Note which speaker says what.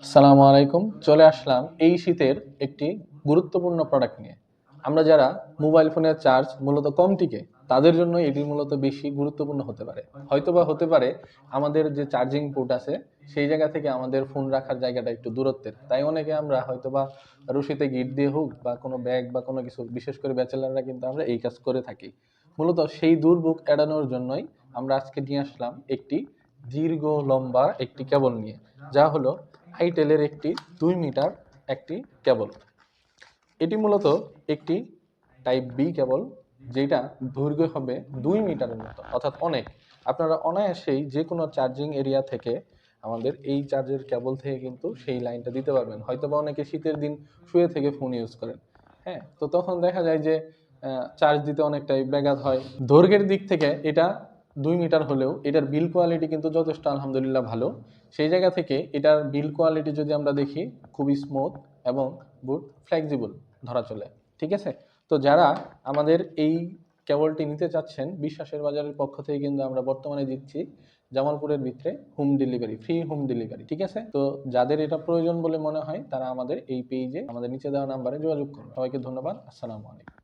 Speaker 1: আসসালামু আলাইকুম। চলে আসলাম এই শীতের একটি গুরুত্বপূর্ণ প্রোডাক্ট নিয়ে। আমরা যারা মোবাইল ফোনের চার্জ মূলত কম টিকে, তাদের জন্য এটি মূলত বেশি গুরুত্বপূর্ণ হতে পারে। হয়তোবা হতে পারে আমাদের যে চার্জিং পোর্ট আছে, সেই জায়গা থেকে আমাদের ফোন রাখার জায়গাটা একটু দূরত্বের। তাই অনেকে আমরা হয়তোবা রশিতে গিঁট দিয়ে হোক বা কোনো ব্যাগ বা কোনো কিছু, বিশেষ করে ব্যাচেলাররা কিন্তু আমরা এই কাজ করে থাকি। মূলত সেই দুর্ভোগ এড়ানোর জন্যই আমরা আজকে নিয়ে আসলাম একটি দীর্ঘ লম্বা একটি কেবল নিয়ে, যা হলো আইটেলের একটি 2 মিটার একটি কেবল। এটি মূলত একটি টাইপ বি কেবল, যেটা দৈর্ঘ্য হবে 2 মিটারের মতো, অর্থাৎ অনেক। আপনারা অনায়াসেই যে কোনো চার্জিং এরিয়া থেকে আমাদের এই চার্জের কেবল থেকে কিন্তু সেই লাইনটা দিতে পারবেন। হয়তোবা অনেকে শীতের দিন শুয়ে থেকে ফোন ইউজ করেন, হ্যাঁ, তো তখন দেখা যায় যে চার্জ দিতে অনেকটাই ব্যাঘাত হয়। দৈর্ঘ্যের দিক থেকে এটা 2 মিটার হলেও এটার বিল কোয়ালিটি কিন্তু যথেষ্ট আলহামদুলিল্লাহ ভালো। সেই জায়গা থেকে এটার বিল কোয়ালিটি যদি আমরা দেখি, খুবই স্মুথ এবং বুট ফ্লেক্সিবল ধরা চলে। ঠিক আছে, তো যারা আমাদের এই কেবলটি নিতে চাচ্ছেন, বিশ্বাসের বাজারের পক্ষ থেকে কিন্তু আমরা বর্তমানে দিচ্ছি জামালপুরের ভিতরে home delivery, free home delivery. ঠিক আছে, তো যাদের এটা প্রয়োজন বলে মনে হয় তারা আমাদের এই পেজে আমাদের নিচে দেওয়া নাম্বারে যোগাযোগ করুন। সবাইকে ধন্যবাদ। আসসালামু আলাইকুম।